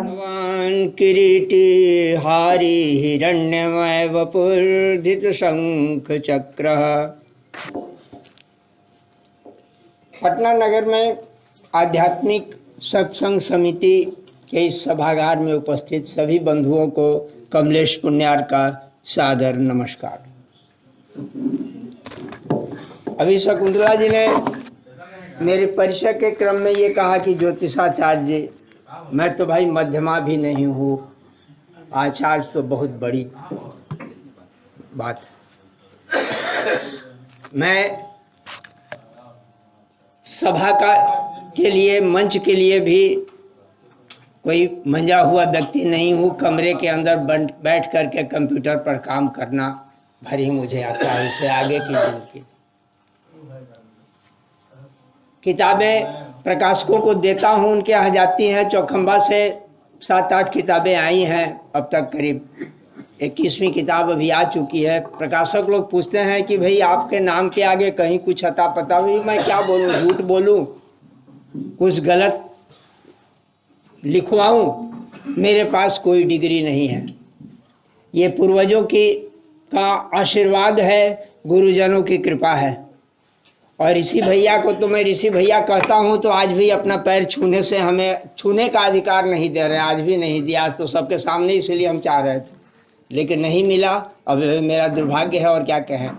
भगवान किरीटी हारी हिरण्यमय वपुर्धित शंख चक्र। पटना नगर में आध्यात्मिक सत्संग समिति के इस सभागार में उपस्थित सभी बंधुओं को कमलेश पुण्यार का सादर नमस्कार। अभी शकुंतला जी ने मेरे परिचय के क्रम में ये कहा कि ज्योतिषाचार्य जी, मैं तो भाई मध्यमा भी नहीं हूँ, आचार्य तो बहुत बड़ी बात है। मैं सभा के लिए, मंच के लिए भी कोई मंजा हुआ व्यक्ति नहीं हूँ। कमरे के अंदर बैठ करके कंप्यूटर पर काम करना भरी मुझे आता है। इससे आगे की जिंदगी किताबें प्रकाशकों को देता हूँ, उनके यहाँ जाती हैं। चौखंबा से 7-8 किताबें आई हैं, अब तक करीब 21वीं किताब अभी आ चुकी है। प्रकाशक लोग पूछते हैं कि भाई आपके नाम के आगे कहीं कुछ अता पता हुई, मैं क्या बोलूँ, झूठ बोलूँ, कुछ गलत लिखवाऊँ? मेरे पास कोई डिग्री नहीं है। ये पूर्वजों का आशीर्वाद है, गुरुजनों की कृपा है। और ऋषि भैया को तो मैं ऋषि भैया कहता हूँ, तो आज भी अपना पैर छूने से हमें छूने का अधिकार नहीं दे रहे, आज भी नहीं दिया। आज तो सबके सामने, इसलिए हम चाह रहे थे लेकिन नहीं मिला। अब मेरा दुर्भाग्य है और क्या कहें।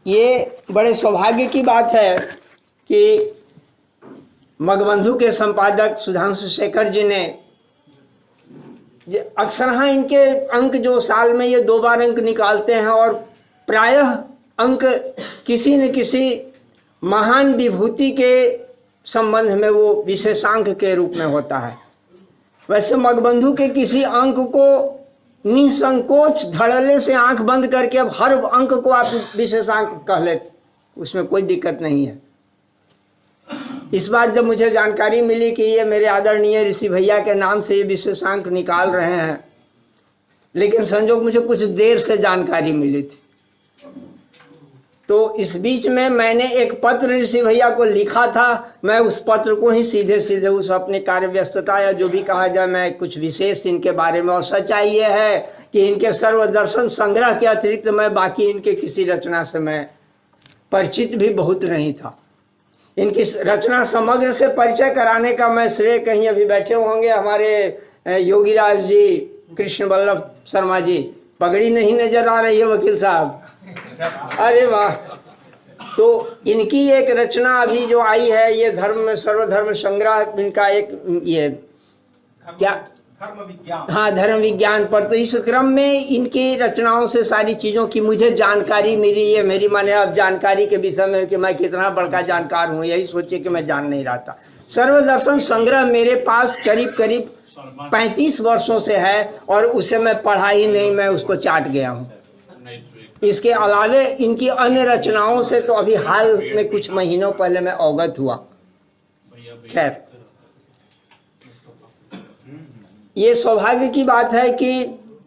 ये बड़े सौभाग्य की बात है कि मगबंधु के संपादक सुधांशु शेखर जी ने अक्सर हाँ इनके अंक जो साल में ये 2 बार अंक निकालते हैं, और प्रायः अंक किसी न किसी महान विभूति के संबंध में वो विशेषांक के रूप में होता है। वैसे मगबंधु के किसी अंक को निसंकोच धड़ल्ले से आंख बंद करके अब हर अंक को आप विशेषांक कह लेते, उसमें कोई दिक्कत नहीं है। इस बात जब मुझे जानकारी मिली कि ये मेरे आदरणीय ऋषि भैया के नाम से ये विशेषांक निकाल रहे हैं, लेकिन संजोग मुझे कुछ देर से जानकारी मिली थी, तो इस बीच में मैंने एक पत्र ऋषि भैया को लिखा था। मैं उस पत्र को ही सीधे सीधे उस अपने कार्य व्यस्तता या जो भी कहा जाए, मैं कुछ विशेष इनके बारे में, और सच्चाई ये है कि इनके सर्वदर्शन संग्रह के अतिरिक्त मैं बाकी इनके किसी रचना से मैं परिचित भी बहुत नहीं था। इनकी रचना समग्र से परिचय कराने का मैं श्रेय, कहीं अभी बैठे होंगे हमारे योगीराज जी, कृष्ण वल्लभ शर्मा जी, पगड़ी नहीं नजर आ रही है वकील साहब, अरे वाह। तो इनकी एक रचना अभी जो आई है, ये धर्म में सर्वधर्म संग्रह, इनका एक ये क्या धर्म विज्ञान, हाँ धर्म विज्ञान पर। तो इस क्रम में इनकी रचनाओं से सारी चीज़ों की मुझे जानकारी मिली। ये मेरी माने अब जानकारी के विषय में कि मैं कितना बड़का जानकार हूँ, यही सोचिए कि मैं जान नहीं रहा था। सर्वदर्शन संग्रह मेरे पास करीब करीब 35 वर्षों से है, और उसे मैं पढ़ा ही नहीं, मैं उसको चाट गया हूँ। इसके अलावे इनकी अन्य रचनाओं से तो अभी हाल में कुछ महीनों पहले मैं अवगत हुआ। खैर, ये सौभाग्य की बात है कि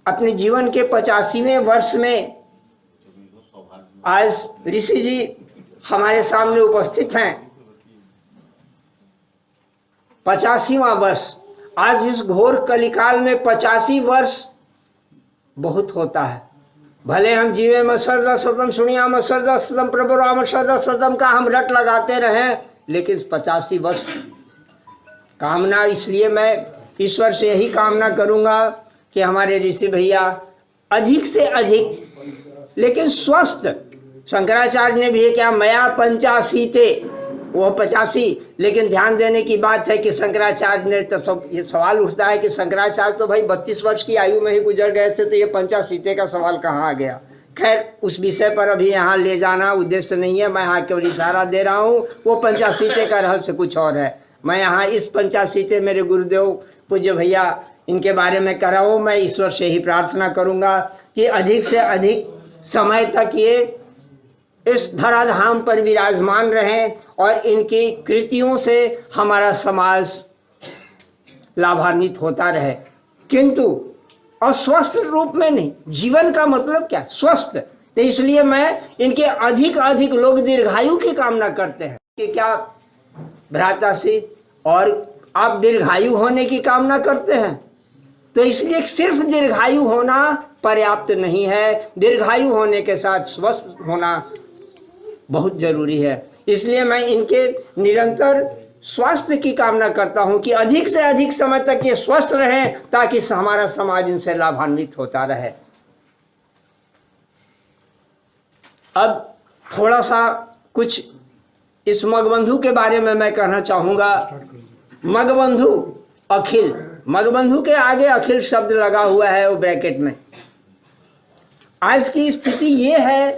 अपने जीवन के 85वें वर्ष में आज ऋषि जी हमारे सामने उपस्थित हैं। 85वां वर्ष, आज इस घोर कलिकाल में 85 वर्ष बहुत होता है। भले हम जीवे में सरदा सतम सुनिया में सरदा सतम प्रभु राम सरदा सतम का हम रट लगाते रहें, लेकिन 85 वर्ष कामना, इसलिए मैं ईश्वर से यही कामना करूंगा कि हमारे ऋषि भैया अधिक से अधिक, लेकिन स्वस्थ। शंकराचार्य ने भी क्या मया 85 वो 85, लेकिन ध्यान देने की बात है कि शंकराचार्य ने तो ये सवाल उठता है कि शंकराचार्य तो भाई 32 वर्ष की आयु में ही गुजर गए थे, तो ये 85 का सवाल कहाँ आ गया। खैर, उस विषय पर अभी यहाँ ले जाना उद्देश्य नहीं है, मैं यहाँ केवल इशारा दे रहा हूँ। वो 85 का रहस्य कुछ और है। मैं यहाँ इस 85 मेरे गुरुदेव पूज्य भैया इनके बारे में कर रहा हूँ। मैं ईश्वर से ही प्रार्थना करूँगा कि अधिक से अधिक समय तक ये इस धराधाम पर विराजमान रहें, और इनकी कृतियों से हमारा समाज लाभान्वित होता रहे, किंतु अस्वस्थ रूप में नहीं। जीवन का मतलब क्या? स्वस्थ। तो इसलिए मैं इनके अधिक लोग दीर्घायु की कामना करते हैं कि क्या भ्राता श्री और आप दीर्घायु होने की कामना करते हैं, तो इसलिए सिर्फ दीर्घायु होना पर्याप्त नहीं है, दीर्घायु होने के साथ स्वस्थ होना बहुत जरूरी है। इसलिए मैं इनके निरंतर स्वास्थ्य की कामना करता हूं कि अधिक से अधिक समय तक ये स्वस्थ रहें, ताकि हमारा समाज इनसे लाभान्वित होता रहे। अब थोड़ा सा कुछ इस मगबंधु के बारे में मैं कहना चाहूंगा। मगबंधु अखिल, मगबंधु के आगे अखिल शब्द लगा हुआ है वो ब्रैकेट में। आज की स्थिति ये है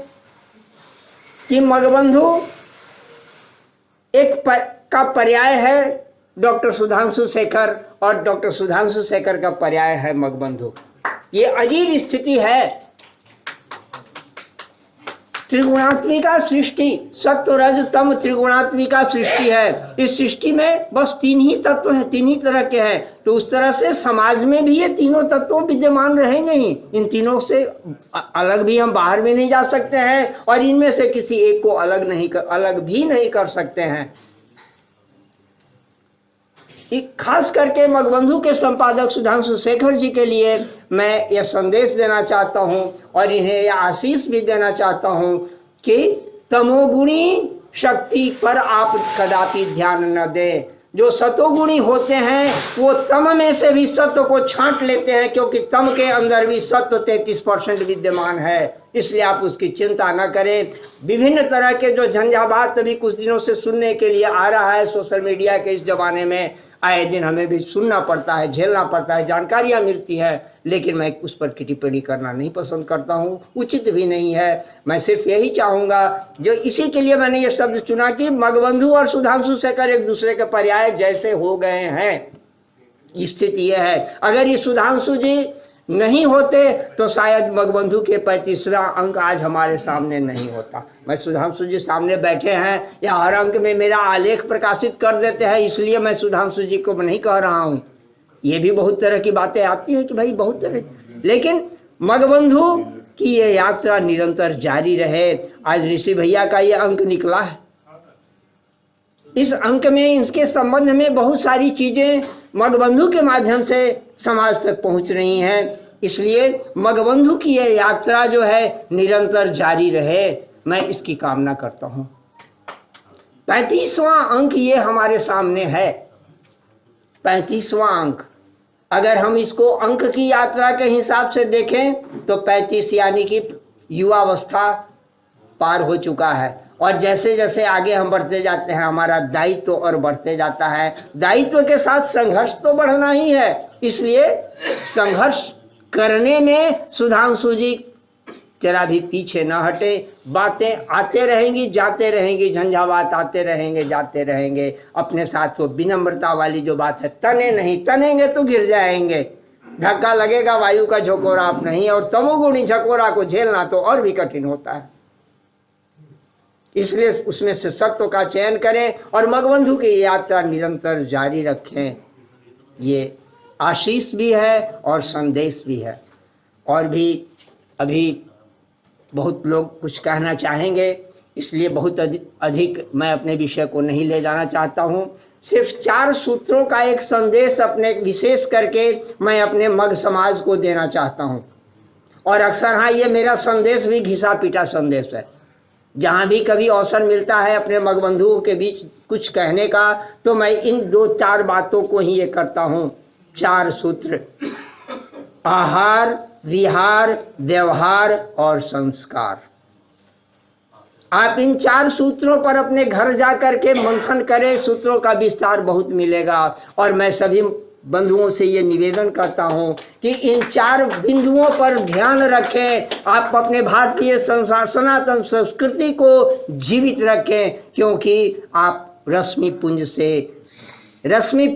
कि मगबंधु एक का पर्याय है डॉक्टर सुधांशु शेखर, और डॉक्टर सुधांशु शेखर का पर्याय है मगबंधु। ये अजीब स्थिति है। त्रिगुणात्मिका सृष्टि, सत्व रज तम त्रिगुणात्मिका सृष्टि है। इस सृष्टि में बस तीन ही तत्व हैं, तीन ही तरह के हैं। तो उस तरह से समाज में भी ये तीनों तत्व विद्यमान रहेंगे ही। इन तीनों से अलग भी हम बाहर में नहीं जा सकते हैं, और इनमें से किसी एक को अलग भी नहीं कर सकते हैं। खास करके मगबंधु के संपादक सुधांशु शेखर जी के लिए मैं यह संदेश देना चाहता हूं, और इन्हें यह आशीष भी देना चाहता हूं कि तमोगुणी शक्ति पर आप कदापि ध्यान न दें। जो सतोगुणी होते हैं वो तम में से भी सत्व को छांट लेते हैं, क्योंकि तम के अंदर भी सत्व 33% विद्यमान है। इसलिए आप उसकी चिंता न करें। विभिन्न तरह के जो झंझावात अभी कुछ दिनों से सुनने के लिए आ रहा है सोशल मीडिया के इस जमाने में, आए दिन हमें भी सुनना पड़ता है, झेलना पड़ता है, जानकारियां मिलती है, लेकिन मैं उस पर टिप्पणी करना नहीं पसंद करता हूं, उचित भी नहीं है। मैं सिर्फ यही चाहूंगा, जो इसी के लिए मैंने ये शब्द चुना कि मगबंधु और सुधांशु शेखर एक दूसरे के पर्याय जैसे हो गए हैं। स्थिति यह है, अगर ये सुधांशु जी नहीं होते तो शायद मगबंधु के 35वां अंक आज हमारे सामने नहीं होता। मैं सुधांशु जी सामने बैठे हैं, या हर अंक में मेरा आलेख प्रकाशित कर देते हैं, इसलिए मैं सुधांशु जी को नहीं कह रहा हूं। ये भी बहुत तरह की बातें आती हैं कि भाई बहुत तरह, लेकिन मगबंधु की ये यात्रा निरंतर जारी रहे। आज ऋषि भैया का ये अंक निकला है। इस अंक में इसके संबंध में बहुत सारी चीजें मगबंधु के माध्यम से समाज तक पहुंच रही हैं। इसलिए मगबंधु की यह यात्रा जो है निरंतर जारी रहे, मैं इसकी कामना करता हूं। 35वां अंक ये हमारे सामने है। 35वां अंक, अगर हम इसको अंक की यात्रा के हिसाब से देखें तो 35 यानी कि युवावस्था पार हो चुका है, और जैसे जैसे आगे हम बढ़ते जाते हैं हमारा दायित्व और बढ़ते जाता है। दायित्व के साथ संघर्ष तो बढ़ना ही है, इसलिए संघर्ष करने में सुधांशु जी जरा भी पीछे न हटे। बातें आते रहेंगी जाते रहेंगी, झंझावात आते रहेंगे जाते रहेंगे। अपने साथ वो विनम्रता वाली जो बात है, तने नहीं, तनेंगे तो गिर जाएंगे, धक्का लगेगा, वायु का झकोरा आप नहीं, और तमोगुणी झकोरा को झेलना तो और भी कठिन होता है। इसलिए उसमें से सत्व का चयन करें और मगबंधु की यात्रा निरंतर जारी रखें। ये आशीष भी है और संदेश भी है। और भी अभी बहुत लोग कुछ कहना चाहेंगे, इसलिए बहुत अधिक मैं अपने विषय को नहीं ले जाना चाहता हूँ। सिर्फ 4 सूत्रों का एक संदेश अपने विशेष करके मैं अपने मग समाज को देना चाहता हूँ। और अक्सर हाँ, ये मेरा संदेश भी घिसा पीटा संदेश है। जहाँ भी कभी अवसर मिलता है अपने मगबंधुओं के बीच कुछ कहने का, तो मैं इन 2-4 बातों को ही ये करता हूँ। 4 सूत्र: आहार, विहार, व्यवहार और संस्कार। आप इन 4 सूत्रों पर अपने घर जा करके मंथन करें, सूत्रों का विस्तार बहुत मिलेगा। और मैं सभी बंधुओं से ये निवेदन करता हूँ कि इन 4 बिंदुओं पर ध्यान रखें। आप अपने भारतीय सनातन संस्कृति को जीवित रखें, क्योंकि आप रश्मि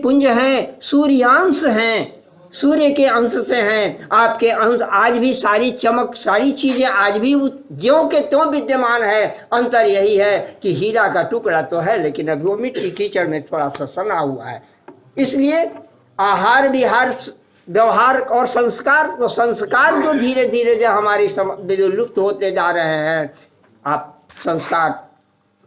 पुंज हैं, सूर्यांश हैं, सूर्य के अंश से हैं। आपके अंश आज भी सारी चमक, सारी चीजें आज भी ज्यों के त्यों विद्यमान है। अंतर यही है कि हीरा का टुकड़ा तो है, लेकिन अभी वो मिट्टी कीचड़ में थोड़ा सा सना हुआ है। इसलिए आहार, विहार, व्यवहार और संस्कार, तो संस्कार जो धीरे धीरे जो हमारी जो लुप्त होते जा रहे हैं, आप संस्कार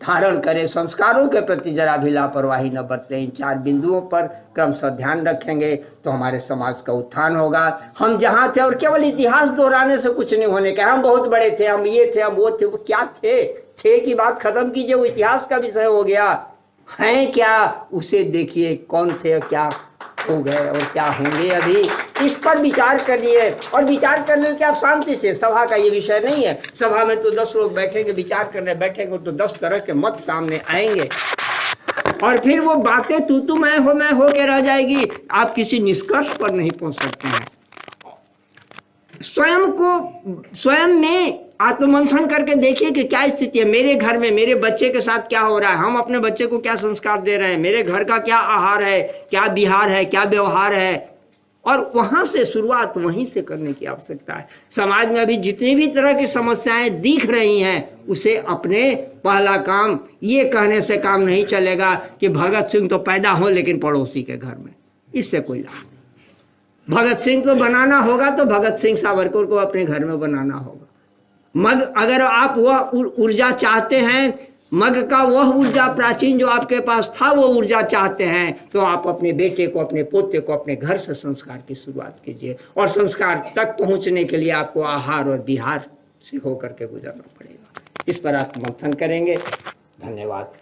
धारण करें, संस्कारों के प्रति जरा भी लापरवाही न बरतें। इन 4 बिंदुओं पर क्रमशः ध्यान रखेंगे तो हमारे समाज का उत्थान होगा। हम जहाँ थे, और केवल इतिहास दोहराने से कुछ नहीं होने का, हम बहुत बड़े थे, हम ये थे, हम वो थे, वो क्या थे की बात खत्म कीजिए, वो इतिहास का विषय हो गया। हैं क्या, उसे देखिए, कौन थे, क्या हो गए और क्या होंगे, अभी इस पर विचार करिए। और विचार करने के आप शांति से, सभा का ये विषय नहीं है। सभा में तो 10 लोग बैठेंगे, विचार करने बैठेंगे तो 10 तरह के मत सामने आएंगे और फिर वो बातें तू मैं हो के रह जाएगी। आप किसी निष्कर्ष पर नहीं पहुंच सकते हैं। स्वयं में आत्ममंथन करके देखिए कि क्या स्थिति है, मेरे घर में मेरे बच्चे के साथ क्या हो रहा है, हम अपने बच्चे को क्या संस्कार दे रहे हैं, मेरे घर का क्या आहार है, क्या विहार है, क्या व्यवहार है, और वहां से शुरुआत वहीं से करने की आवश्यकता है। समाज में अभी जितनी भी तरह की समस्याएं दिख रही हैं, उसे अपने पहला काम ये कहने से काम नहीं चलेगा कि भगत सिंह तो पैदा हो लेकिन पड़ोसी के घर में, इससे कोई लाभ नहीं। भगत सिंह को बनाना होगा तो भगत सिंह सावरकर को अपने घर में बनाना होगा। मग अगर आप वह ऊर्जा चाहते हैं, मग का वह ऊर्जा प्राचीन जो आपके पास था वो ऊर्जा चाहते हैं, तो आप अपने बेटे को, अपने पोते को अपने घर से संस्कार की शुरुआत कीजिए। और संस्कार तक पहुंचने के लिए आपको आहार और विहार से होकर के गुजरना पड़ेगा। इस पर आप मंथन करेंगे। धन्यवाद।